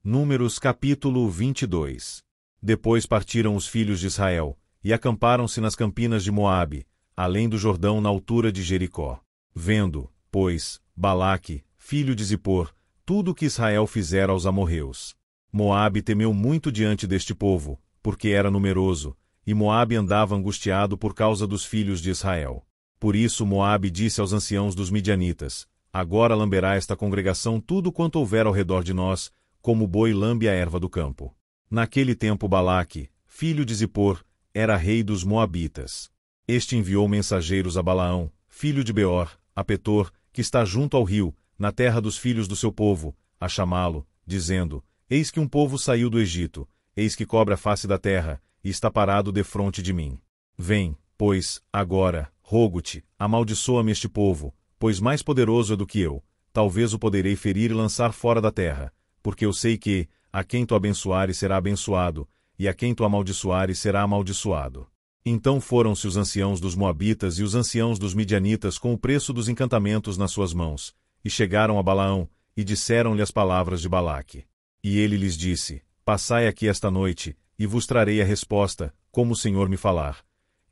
Números capítulo 22. Depois partiram os filhos de Israel, e acamparam-se nas campinas de Moabe, além do Jordão na altura de Jericó. Vendo, pois, Balaque, filho de Zippor, tudo o que Israel fizera aos amorreus. Moabe temeu muito diante deste povo, porque era numeroso, e Moabe andava angustiado por causa dos filhos de Israel. Por isso Moabe disse aos anciãos dos midianitas: Agora lamberá esta congregação tudo quanto houver ao redor de nós, como o boi lambe a erva do campo. Naquele tempo Balaque, filho de Zippor, era rei dos Moabitas. Este enviou mensageiros a Balaão, filho de Beor, a Petor, que está junto ao rio, na terra dos filhos do seu povo, a chamá-lo, dizendo: Eis que um povo saiu do Egito, eis que cobre a face da terra, e está parado defronte de mim. Vem, pois, agora, rogo-te, amaldiçoa-me este povo, pois mais poderoso é do que eu, talvez o poderei ferir e lançar fora da terra, porque eu sei que, a quem tu abençoares será abençoado, e a quem tu amaldiçoares será amaldiçoado. Então foram-se os anciãos dos Moabitas e os anciãos dos Midianitas com o preço dos encantamentos nas suas mãos, e chegaram a Balaão, e disseram-lhe as palavras de Balaque. E ele lhes disse: Passai aqui esta noite, e vos trarei a resposta, como o Senhor me falar.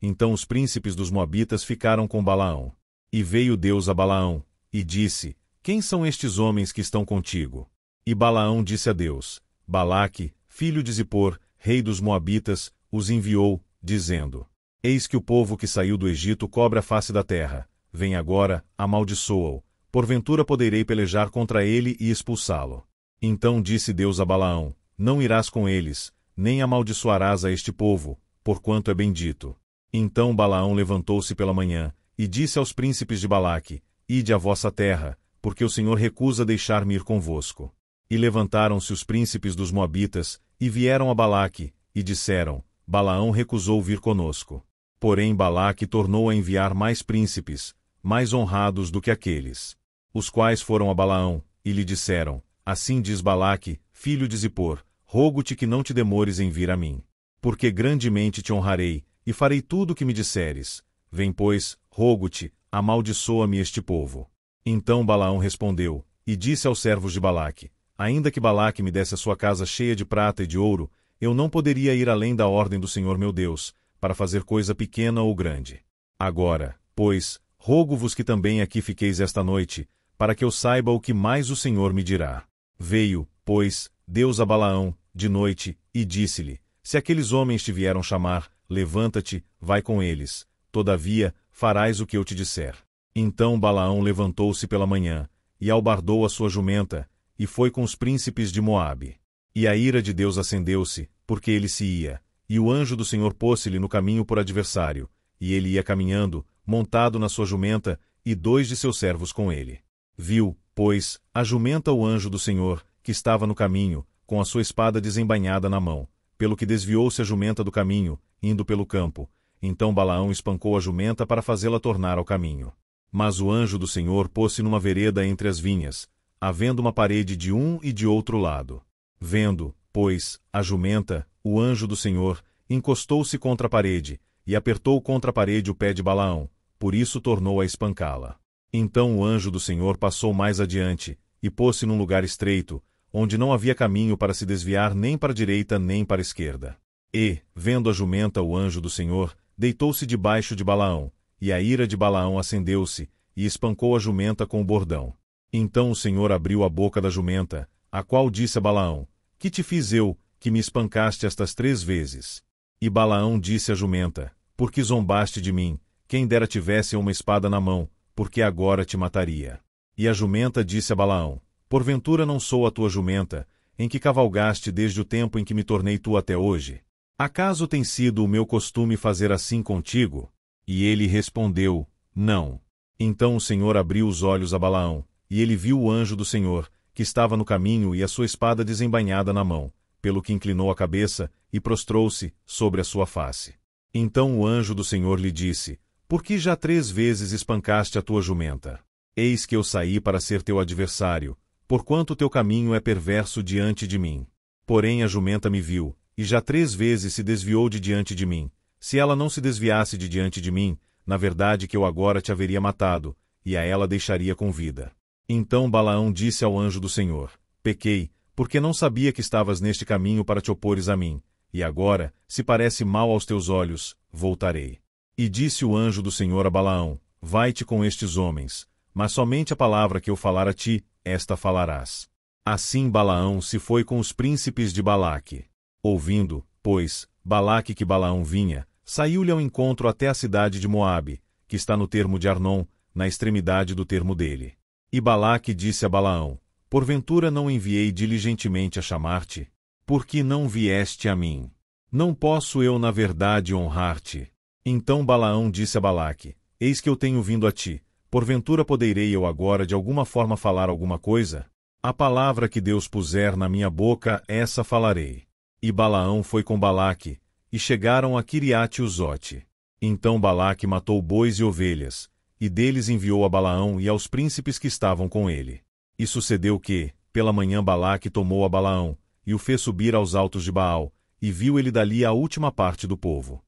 Então os príncipes dos Moabitas ficaram com Balaão. E veio Deus a Balaão, e disse: Quem são estes homens que estão contigo? E Balaão disse a Deus: Balaque, filho de Zippor, rei dos Moabitas, os enviou, dizendo: Eis que o povo que saiu do Egito cobre a face da terra. Vem agora, amaldiçoa-o. Porventura poderei pelejar contra ele e expulsá-lo. Então disse Deus a Balaão: Não irás com eles, nem amaldiçoarás a este povo, porquanto é bendito. Então Balaão levantou-se pela manhã, e disse aos príncipes de Balaque: Ide à vossa terra, porque o Senhor recusa deixar-me ir convosco. E levantaram-se os príncipes dos Moabitas, e vieram a Balaque, e disseram: Balaão recusou vir conosco. Porém Balaque tornou a enviar mais príncipes, mais honrados do que aqueles. Os quais foram a Balaão, e lhe disseram: Assim diz Balaque, filho de Zippor, rogo-te que não te demores em vir a mim. Porque grandemente te honrarei, e farei tudo o que me disseres. Vem, pois, rogo-te, amaldiçoa-me este povo. Então Balaão respondeu, e disse aos servos de Balaque: Ainda que Balaque me desse a sua casa cheia de prata e de ouro, eu não poderia ir além da ordem do Senhor meu Deus, para fazer coisa pequena ou grande. Agora, pois, rogo-vos que também aqui fiqueis esta noite, para que eu saiba o que mais o Senhor me dirá. Veio, pois, Deus a Balaão, de noite, e disse-lhe: Se aqueles homens te vieram chamar, levanta-te, vai com eles. Todavia, farás o que eu te disser. Então Balaão levantou-se pela manhã, e albardou a sua jumenta, e foi com os príncipes de Moabe. E a ira de Deus acendeu-se, porque ele se ia, e o anjo do Senhor pôs-se-lhe no caminho por adversário, e ele ia caminhando, montado na sua jumenta, e 2 de seus servos com ele. Viu, pois, a jumenta o anjo do Senhor, que estava no caminho, com a sua espada desembainhada na mão, pelo que desviou-se a jumenta do caminho, indo pelo campo. Então Balaão espancou a jumenta para fazê-la tornar ao caminho. Mas o anjo do Senhor pôs-se numa vereda entre as vinhas, havendo uma parede de um e de outro lado. Vendo, pois, a jumenta, o anjo do Senhor, encostou-se contra a parede, e apertou contra a parede o pé de Balaão, por isso tornou a espancá-la. Então o anjo do Senhor passou mais adiante, e pôs-se num lugar estreito, onde não havia caminho para se desviar nem para a direita nem para a esquerda. E, vendo a jumenta o anjo do Senhor, deitou-se debaixo de Balaão, e a ira de Balaão acendeu-se, e espancou a jumenta com o bordão. Então o Senhor abriu a boca da jumenta, a qual disse a Balaão: Que te fiz eu, que me espancaste estas 3 vezes? E Balaão disse à jumenta: Porque zombaste de mim, quem dera tivesse uma espada na mão, porque agora te mataria. E a jumenta disse a Balaão: Porventura não sou a tua jumenta, em que cavalgaste desde o tempo em que me tornei tu até hoje? Acaso tem sido o meu costume fazer assim contigo? E ele respondeu: Não. Então o Senhor abriu os olhos a Balaão, e ele viu o anjo do Senhor, que estava no caminho e a sua espada desembainhada na mão, pelo que inclinou a cabeça, e prostrou-se sobre a sua face. Então o anjo do Senhor lhe disse: Por que já 3 vezes espancaste a tua jumenta? Eis que eu saí para ser teu adversário, porquanto teu caminho é perverso diante de mim. Porém a jumenta me viu, e já 3 vezes se desviou de diante de mim. Se ela não se desviasse de diante de mim, na verdade que eu agora te haveria matado, e a ela deixaria com vida. Então Balaão disse ao anjo do Senhor: Pequei, porque não sabia que estavas neste caminho para te opores a mim, e agora, se parece mal aos teus olhos, voltarei. E disse o anjo do Senhor a Balaão: Vai-te com estes homens, mas somente a palavra que eu falar a ti, esta falarás. Assim Balaão se foi com os príncipes de Balaque. Ouvindo, pois, Balaque que Balaão vinha, saiu-lhe ao encontro até a cidade de Moabe, que está no termo de Arnon, na extremidade do termo dele. E Balaque disse a Balaão: Porventura não enviei diligentemente a chamar-te? Por que não vieste a mim? Não posso eu na verdade honrar-te? Então Balaão disse a Balaque: Eis que eu tenho vindo a ti, porventura poderei eu agora de alguma forma falar alguma coisa? A palavra que Deus puser na minha boca, essa falarei. E Balaão foi com Balaque, e chegaram a Quiriate-Uzote. Então Balaque matou bois e ovelhas, e deles enviou a Balaão e aos príncipes que estavam com ele. E sucedeu que, pela manhã Balaque tomou a Balaão, e o fez subir aos altos de Baal, e viu ele dali a última parte do povo.